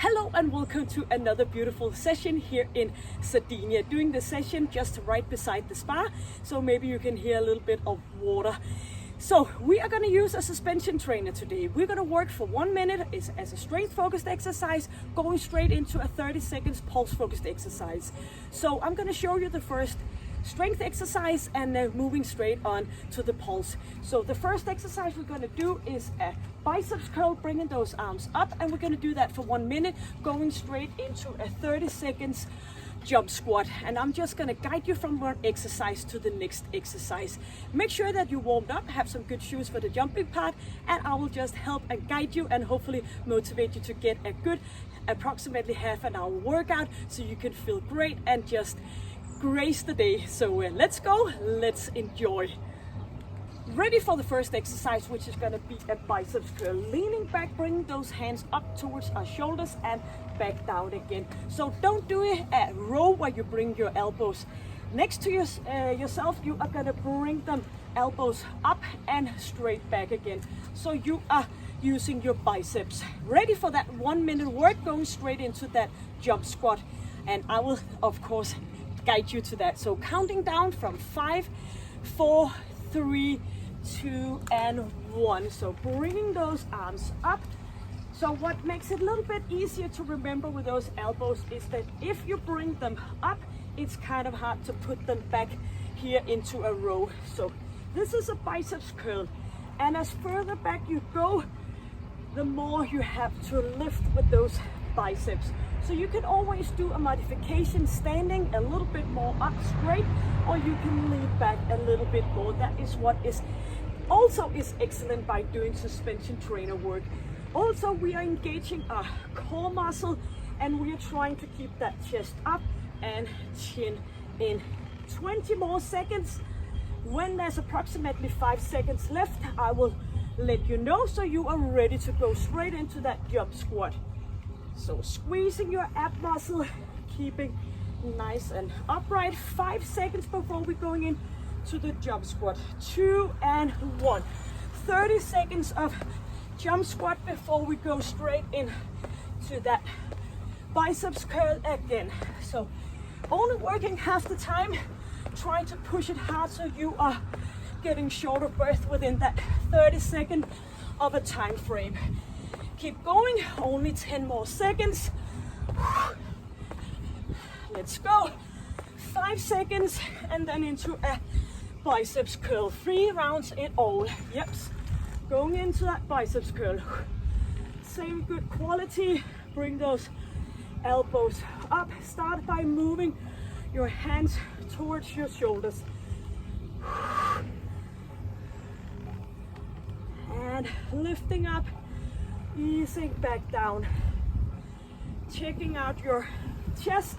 Hello and welcome to another beautiful session here in Sardinia. Doing the session just right beside the spa, so maybe you can hear a little bit of water. So we are going to use a suspension trainer today. We're going to work for 1 minute as a strength focused exercise, going straight into a 30 seconds pulse focused exercise. So I'm going to show you the first strength exercise and moving straight on to the pulse. So the first exercise we're going to do is a biceps curl, bringing those arms up, and we're going to do that for 1 minute, going straight into a 30 seconds jump squat. And I'm just going to guide you from one exercise to the next exercise. Make sure that you warmed up, have some good shoes for the jumping part, and I will just help and guide you and hopefully motivate you to get a good approximately half an hour workout so you can feel great and just grace the day. So let's go, let's enjoy. Ready for the first exercise, which is going to be a biceps curl. Leaning back, bringing those hands up towards our shoulders and back down again. So don't do a row where you bring your elbows next to yourself. You are going to bring them elbows up and straight back again. So you are using your biceps. Ready for that 1 minute work, going straight into that jump squat. And I will, of course, guide you to that. So counting down from 5, 4, 3, 2, and 1. So bringing those arms up. So what makes it a little bit easier to remember with those elbows is that if you bring them up, it's kind of hard to put them back here into a row. So this is a biceps curl, and as further back you go, the more you have to lift with those biceps. So you can always do a modification standing a little bit more up straight, or you can lean back a little bit more. That is what is also excellent by doing suspension trainer work. Also, we are engaging our core muscle, and we are trying to keep that chest up and chin in. 20 more seconds. When there's approximately 5 seconds left, I will let you know so you are ready to go straight into that jump squat. So squeezing your ab muscle, keeping nice and upright. 5 seconds before we're going in to the jump squat. 2 and 1. 30 seconds of jump squat before we go straight in to that biceps curl again. So only working half the time, trying to push it hard so you are getting shorter breath within that 30 second of a time frame. Keep going, only 10 more seconds. Let's go. 5 seconds, and then into a biceps curl. 3 rounds in all. Yep, going into that biceps curl. Same good quality. Bring those elbows up. Start by moving your hands towards your shoulders. And lifting up, easing back down. Checking out your chest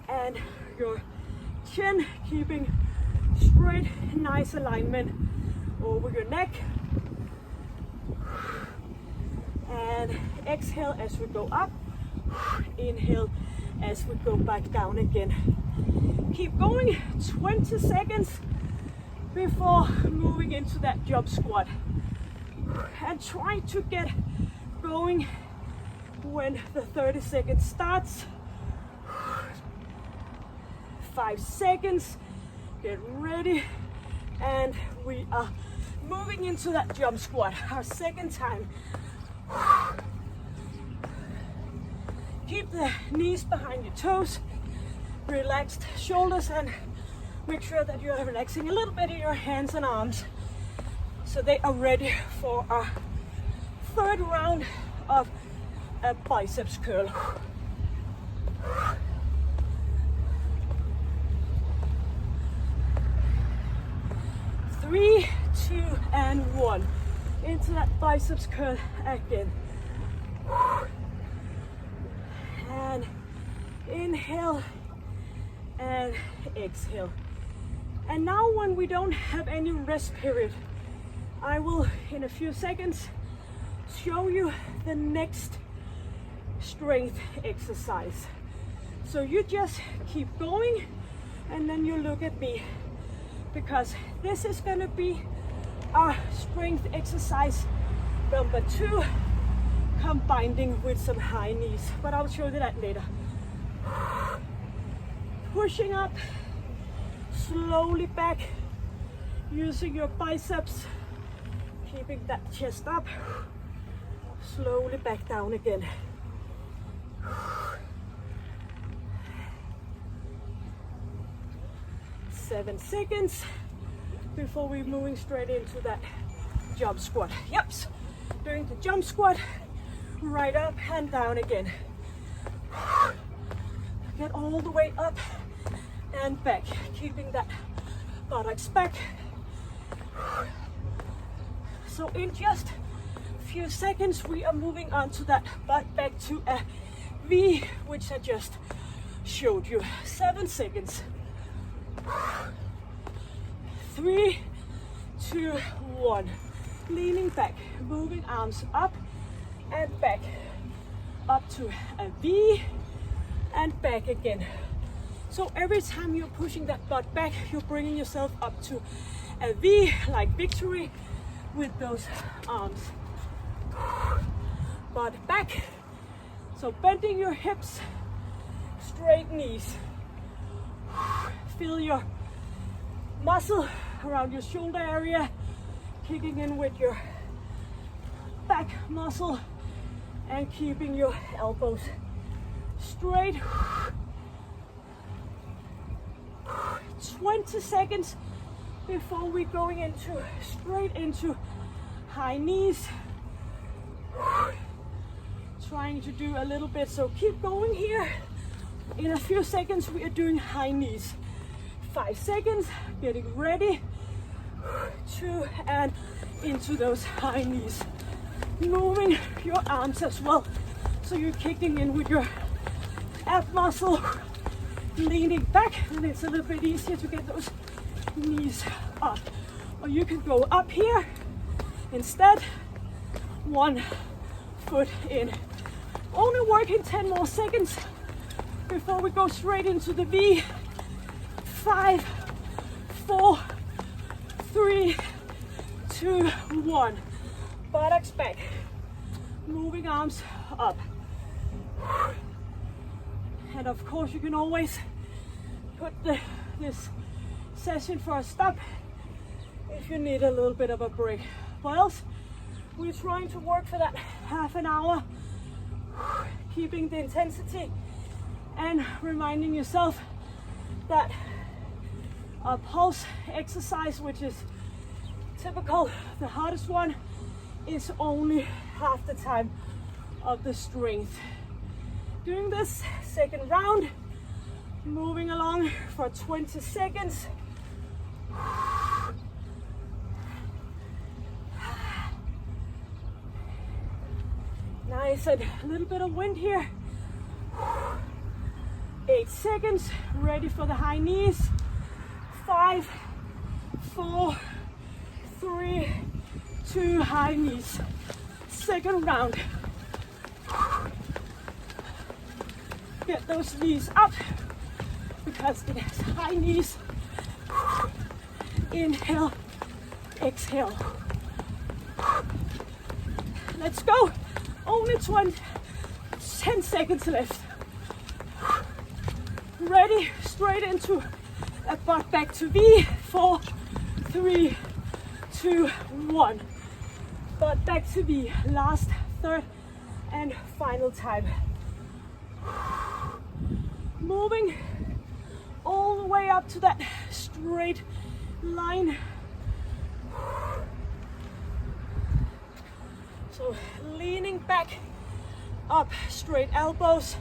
and your chin, keeping straight, nice alignment over your neck. And exhale as we go up. Inhale as we go back down again. Keep going. 20 seconds before moving into that jump squat. And try to get going when the 30 seconds starts. 5 seconds. Get ready. And we are moving into that jump squat. Our second time. Keep the knees behind your toes. Relaxed shoulders, and make sure that you're relaxing a little bit in your hands and arms so they are ready for our third round of a biceps curl. 3, 2, and 1. Into that biceps curl again. And inhale and exhale. And now when we don't have any rest period, I will in a few seconds show you the next strength exercise. So you just keep going and then you look at me, because this is going to be our strength exercise number 2, combining with some high knees, but I'll show you that later. Pushing up, slowly back, using your biceps, keeping that chest up, slowly back down again. 7 seconds before we're moving straight into that jump squat. Yep, doing the jump squat, right up and down again. Get all the way up and back, keeping that buttocks back. So in just a few seconds, we are moving on to that butt back to a V, which I just showed you. 7 seconds. 3, 2, 1. Leaning back, moving arms up and back, up to a V and back again. So every time you're pushing that butt back, you're bringing yourself up to a V, like victory, with those arms. Butt back. So bending your hips, straight knees. Feel your muscle around your shoulder area, kicking in with your back muscle and keeping your elbows straight. 20 seconds before we're going straight into high knees. Trying to do a little bit, so keep going here. In a few seconds we are doing high knees. 5 seconds, getting ready. 2 and into those high knees. Moving your arms as well, so you're kicking in with your ab muscle, leaning back, and it's a little bit easier to get those knees up. Or you can go up here instead. 1 foot in. Only working 10 more seconds before we go straight into the V. 5, 4, 3, 2, 1. Buttocks back. Moving arms up. And of course you can always put this session for a stop if you need a little bit of a break. What else? We're trying to work for that half an hour, keeping the intensity and reminding yourself that a pulse exercise, which is typical, the hardest one, is only half the time of the strength. Doing this second round, moving along for 20 seconds. Nice, and a little bit of wind here. 8 seconds, ready for the high knees. 5, 4, 3, 2, high knees. Second round. Get those knees up because it has high knees. Inhale, exhale. Let's go. Only 10 seconds left. Ready, straight into a butt back to V. 4, 3, 2, 1. Butt back to V. Last, third, and final time. Moving all the way up to that straight line. So leaning back, up, straight elbows.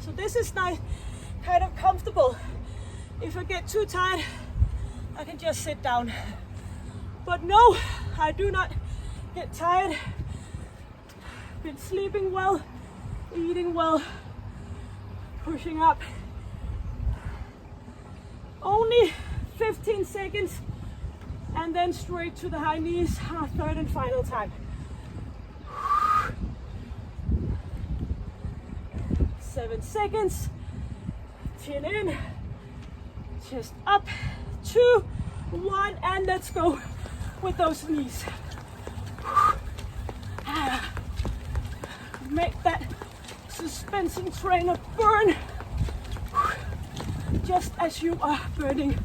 So this is nice, kind of comfortable. If I get too tired, I can just sit down. But no, I do not get tired. Been sleeping well, eating well, pushing up. Only 15 seconds and then straight to the high knees, our third and final time. 7 seconds, chin in, chest up, 2, 1, and let's go with those knees. make that suspension trainer burn just as you are burning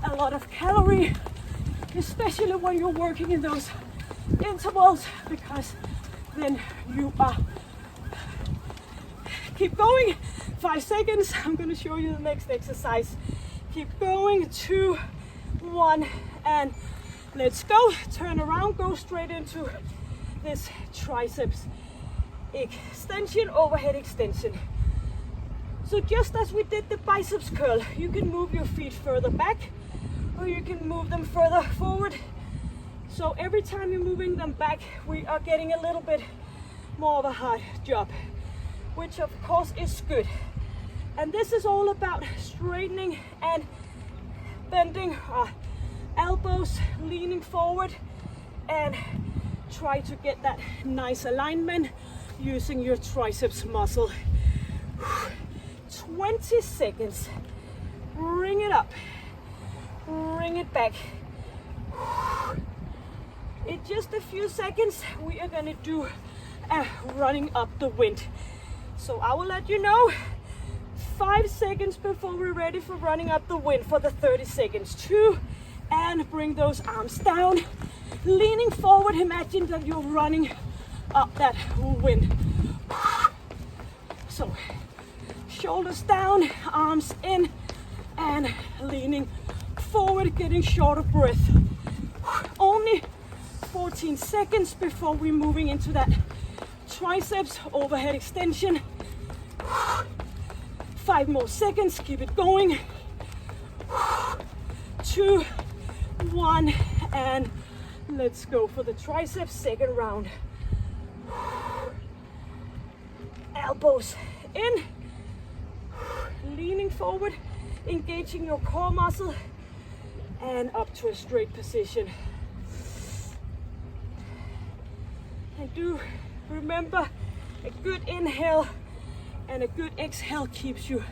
a lot of calorie, especially when you're working in those intervals, because then you are keep going. 5 seconds. I'm going to show you the next exercise. Keep going. 2, 1, and let's go. Turn around, go straight into this triceps extension, overhead extension. So just as we did the biceps curl, you can move your feet further back or you can move them further forward. So every time you're moving them back, we are getting a little bit more of a hard job, which of course is good. And this is all about straightening and bending our elbows, leaning forward, and try to get that nice alignment using your triceps muscle. 20 seconds. Bring it up, bring it back. In just a few seconds, we are gonna do a running up the wind. So I will let you know 5 seconds before we're ready for running up the wind for the 30 seconds. 2, and bring those arms down, leaning forward. Imagine that you're running up that wind. So shoulders down, arms in, and leaning forward, getting short of breath. Only 14 seconds before we're moving into that triceps overhead extension. 5 more seconds, keep it going. 2, 1, and let's go for the triceps second round. Elbows in, leaning forward, engaging your core muscle, and up to a straight position. And do remember, a good inhale and a good exhale keeps you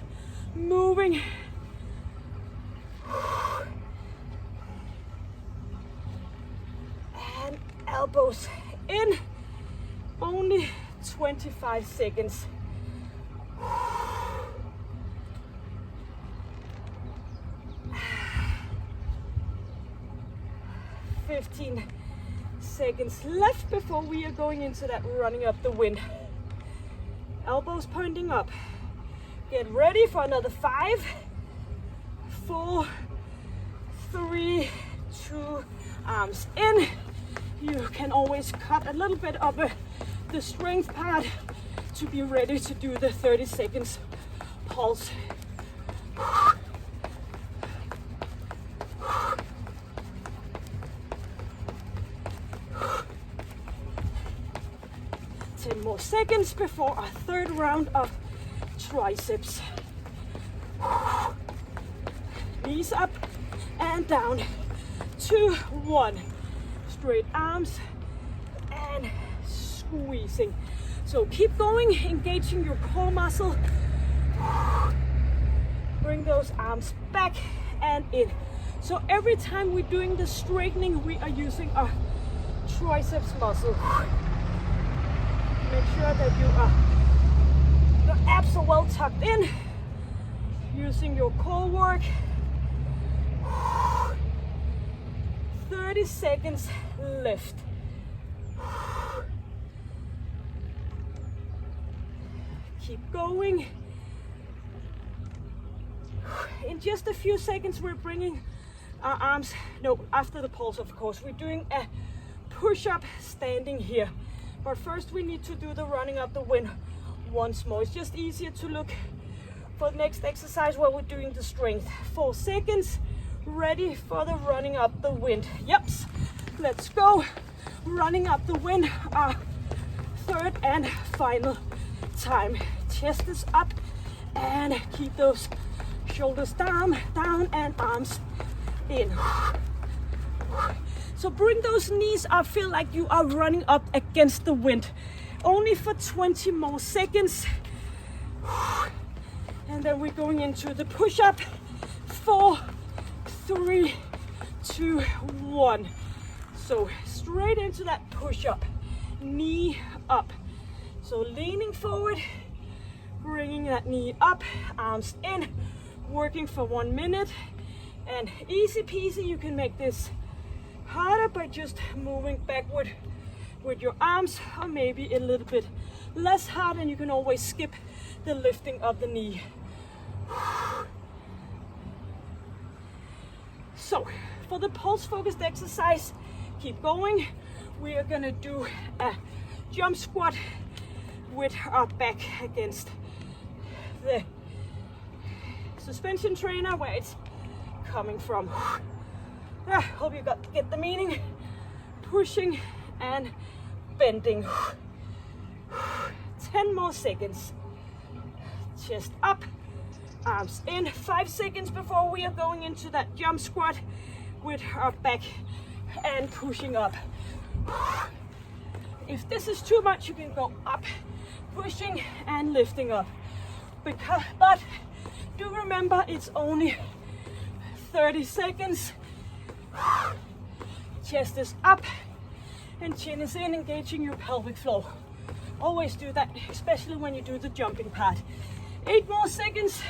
moving. And elbows in, only 25 seconds. 15 seconds left before we are going into that running up the wind. Elbows pointing up. Get ready for another 5, 4, 3, 2, arms in. You can always cut a little bit of the strength part to be ready to do the 30 seconds pulse. 10 more seconds before our third round of triceps. Knees up and down. 2, 1. Straight arms and squeezing. So keep going, engaging your core muscle. Bring those arms back and in. So every time we're doing the straightening, we are using our triceps muscle. Make sure that your abs are well tucked in, using your core work. 30 seconds left. Keep going. In just a few seconds, we're bringing our arms, after the pulse, of course, we're doing a push-up standing here. But first we need to do the running up the wind once more. It's just easier to look for the next exercise where we're doing the strength. 4 seconds, ready for the running up the wind. Yep, let's go. Running up the wind, our third and final time. Chest is up and keep those shoulders down and arms in. So bring those knees up, feel like you are running up against the wind. Only for 20 more seconds. And then we're going into the push-up. 4, 3, 2, 1. So straight into that push-up, knee up. So leaning forward, bringing that knee up, arms in, working for 1 minute. And easy peasy, you can make this harder by just moving backward with your arms, or maybe a little bit less hard, and you can always skip the lifting of the knee. So for the pulse focused exercise, keep going. We are gonna do a jump squat with our back against the suspension trainer where it's coming from. Hope you get the meaning. Pushing and bending. 10 more seconds. Chest up, arms in. 5 seconds before we are going into that jump squat with our back and pushing up. If this is too much, you can go up, pushing and lifting up. But do remember, it's only 30 seconds. Chest is up and chin is in, engaging your pelvic floor. Always do that, especially when you do the jumping part. 8 more seconds.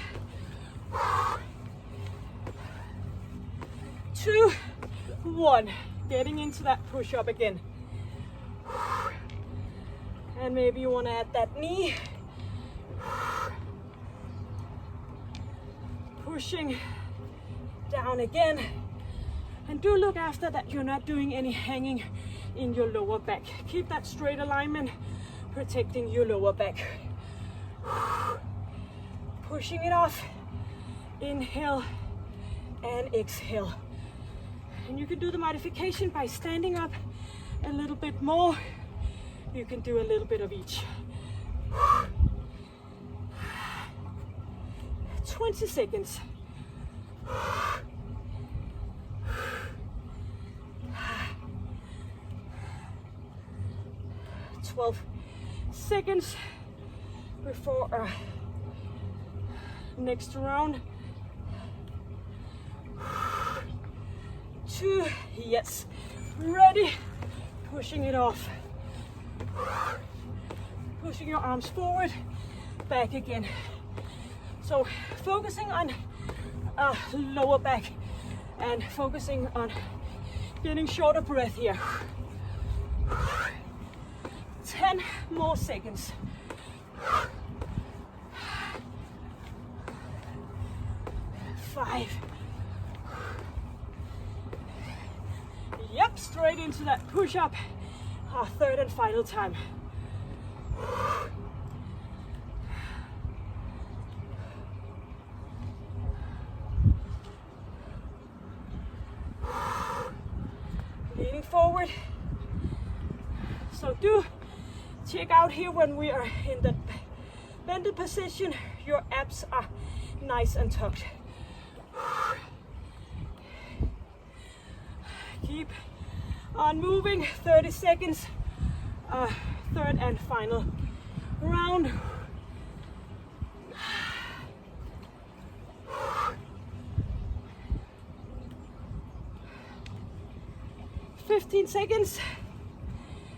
2, 1. Getting into that push up again. And maybe you want to add that knee. Pushing down again. And do look after that you're not doing any hanging in your lower back. Keep that straight alignment, protecting your lower back. Pushing it off. Inhale and exhale. And you can do the modification by standing up a little bit more. You can do a little bit of each. 20 seconds. 12 seconds before our next round. 2, yes, ready, pushing it off. Pushing your arms forward, back again. So focusing on lower back and focusing on getting shorter breath here. 10 more seconds. 5. Yep, straight into that push-up. Our third and final time. Leaning forward. So do check out here when we are in the bended position, your abs are nice and tucked. Keep on moving. 30 seconds. Third and final round. 15 seconds.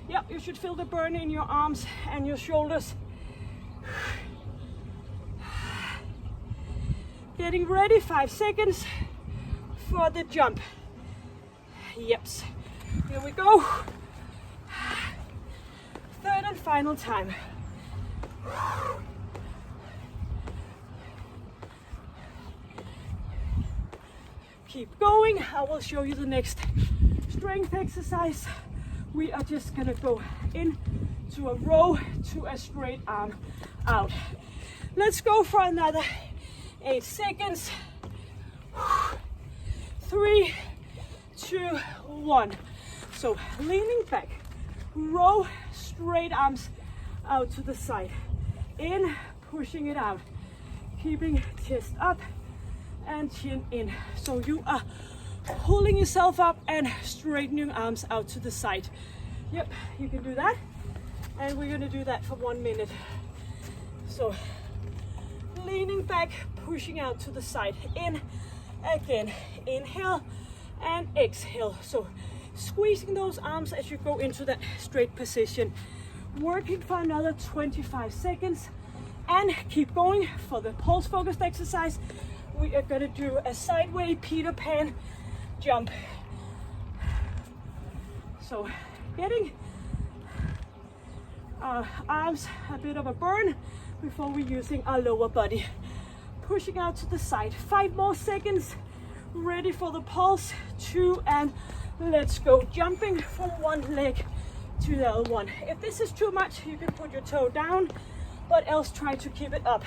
Yep, you should feel the burn in your arms and your shoulders. Getting ready, 5 seconds for the jump. Yep, here we go. Third and final time. Keep going. I will show you the next strength exercise. We are just gonna go into a row to a straight arm out. Let's go for another 8 seconds. 3, 2, 1. So leaning back, row, straight arms out to the side. In, pushing it out. Keeping chest up and chin in. So you are pulling yourself up and straightening arms out to the side. Yep, you can do that. And we're gonna do that for 1 minute. So leaning back, pushing out to the side. In, again, inhale and exhale. So squeezing those arms as you go into that straight position. working for another 25 seconds, and keep going. For the pulse focused exercise, we are gonna do a sideway Peter Pan jump. So getting our arms a bit of a burn before we're using our lower body. Pushing out to the side. 5 more seconds. Ready for the pulse. 2, and let's go. Jumping from one leg to the other one. If this is too much, you can put your toe down, but else try to keep it up.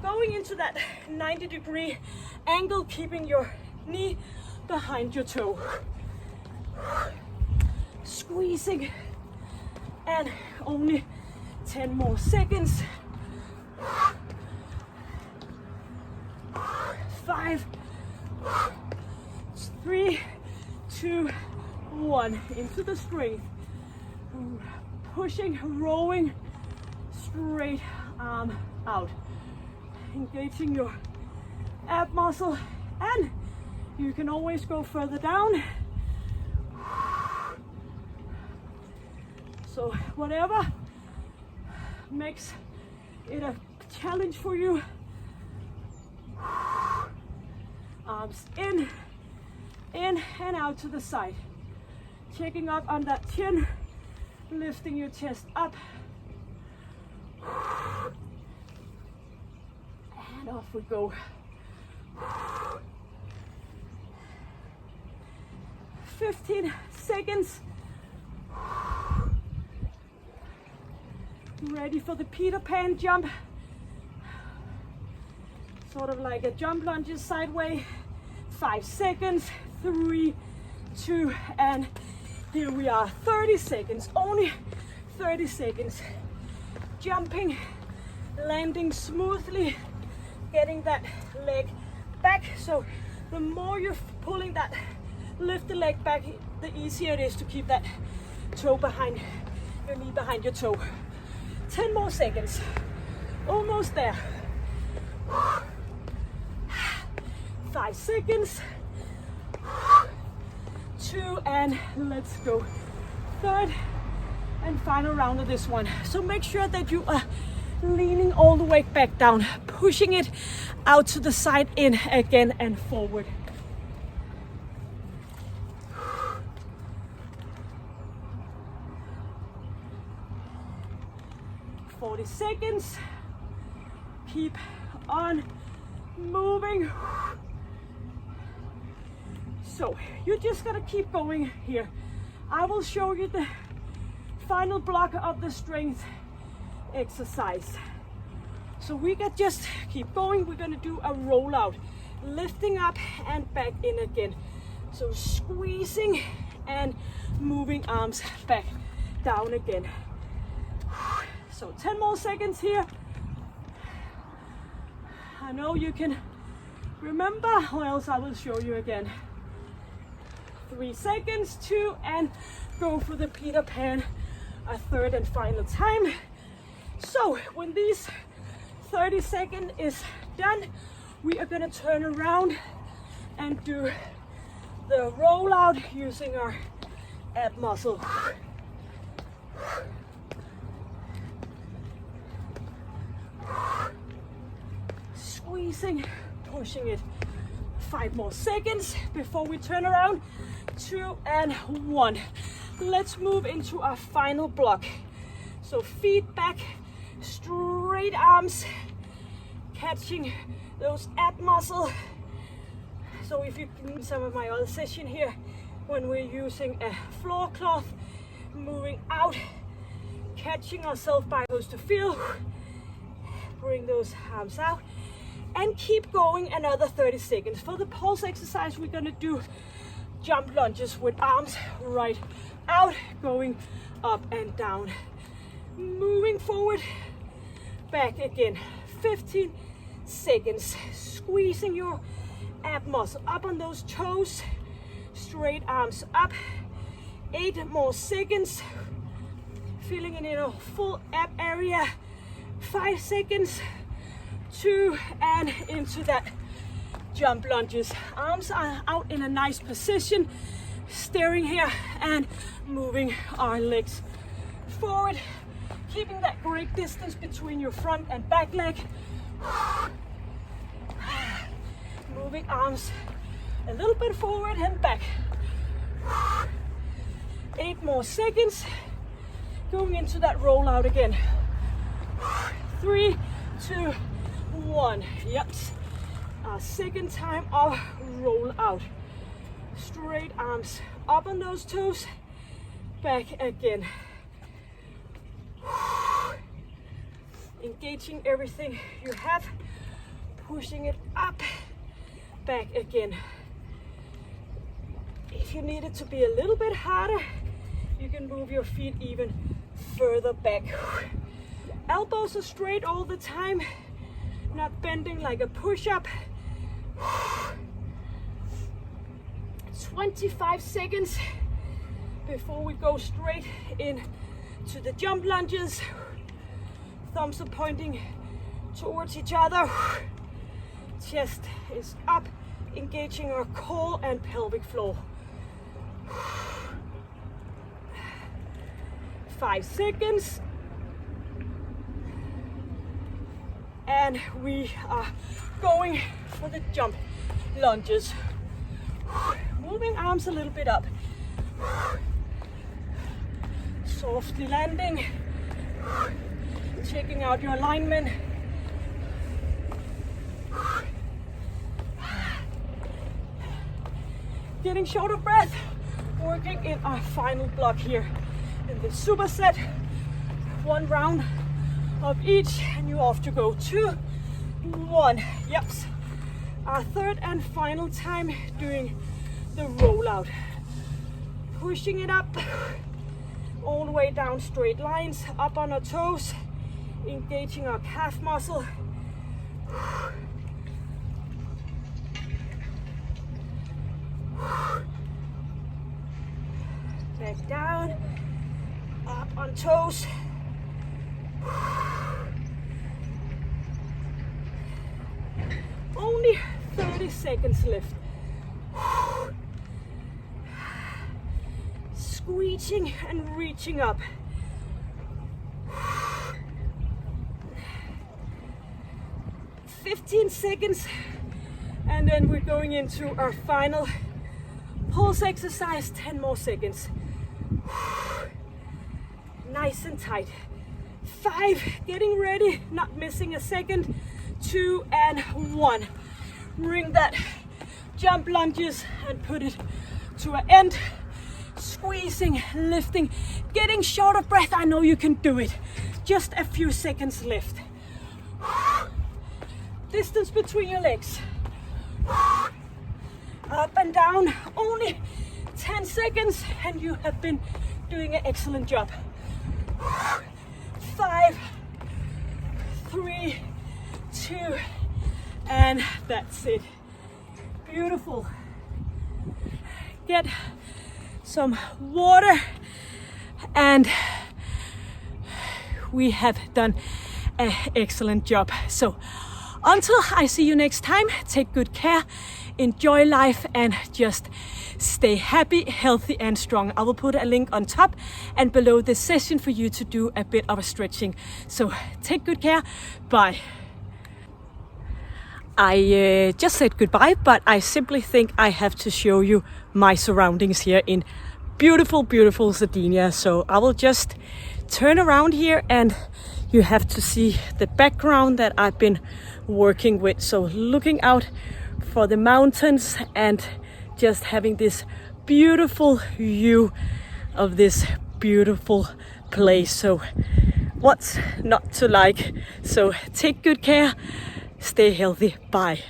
Going into that 90-degree angle, keeping your knee behind your toe. Squeezing, and only 10 more seconds. 5, 3, 2, 1. Into the strength. Pushing, rowing, straight arm out. Engaging your ab muscle, and you can always go further down. So whatever makes it a challenge for you. Arms in, and out to the side. Checking up on that chin, lifting your chest up. And off we go. 15 seconds. Ready for the Peter Pan jump. Sort of like a jump lunges sideway. 5 seconds. 3, 2, and here we are. 30 seconds. Only 30 seconds. Jumping, landing smoothly, getting that leg back. So the more you're pulling that, lift the leg back, the easier it is to keep that toe behind, your knee behind your toe. 10 more seconds. Almost there. 5 seconds. 2, and let's go. Third and final round of this one. So make sure that you are leaning all the way back down, pushing it out to the side, in again and forward. 40 seconds. Keep on moving. So you're just gonna keep going here. I will show you the final block of the strength exercise. So we can just keep going. We're gonna do a rollout, lifting up and back in again. So squeezing and moving arms back down again. So 10 more seconds here. I know you can remember, or else I will show you again. 3 seconds, 2, and go for the Peter Pan a third and final time. So when these 30 seconds is done, we are gonna turn around and do the rollout using our ab muscle. Squeezing, pushing it. 5 more seconds before we turn around. 2 and 1. Let's move into our final block. So feet back, straight arms, catching those ab muscle. So if you can, some of my other session here, when we're using a floor cloth, moving out, catching ourselves by those to feel. Bring those arms out and keep going another 30 seconds. For the pulse exercise, we're gonna do jump lunges with arms right out, going up and down. Moving forward, back again. 15 seconds. Squeezing your ab muscle up on those toes. Straight arms up. 8 more seconds. Feeling it in a full ab area. 5 seconds. 2, and into that jump lunges. Arms are out in a nice position. Staring here and moving our legs forward Keeping that great distance between your front and back leg. Moving arms a little bit forward and back. 8 more seconds. Going into that rollout again. 3, 2, 1. Yep. Our second time of roll out. Straight arms up on those toes. Back again. Engaging everything you have. Pushing it up. Back again. If you need it to be a little bit harder, you can move your feet even further back. Elbows are straight all the time, not bending like a push-up. 25 seconds before we go straight in to the jump lunges. Thumbs are pointing towards each other. Chest is up, engaging our core and pelvic floor. 5 seconds. And we are going for the jump lunges. Moving arms a little bit up. Softly landing. Checking out your alignment. Getting short of breath. Working in our final block here in the superset. 1 round of each and you're off to go. 2, 1. Yep. Our third and final time doing the rollout. Pushing it up all the way down, straight lines, up on our toes, engaging our calf muscle. Back down, up on toes. Only 30 seconds left. Squeezing and reaching up. 15 seconds, and then we're going into our final pulse exercise. 10 more seconds. Nice and tight. 5, getting ready, not missing a second. 2 and 1. Bring that jump lunges and put it to an end. Squeezing, lifting, getting short of breath. I know you can do it. Just a few seconds left. Distance between your legs. Up and down, only 10 seconds, and you have been doing an excellent job. 5, 3, 2, and that's it. Beautiful. Get some water, and we have done an excellent job. So until I see you next time, take good care, enjoy life, and just stay happy, healthy, and strong. I will put a link on top and below this session for you to do a bit of a stretching. So take good care. Bye. I just said goodbye, but I simply think I have to show you my surroundings here in beautiful, beautiful Sardinia. So I will just turn around here and you have to see the background that I've been working with. So looking out for the mountains and just having this beautiful view of this beautiful place. So what's not to like? So take good care, stay healthy, bye.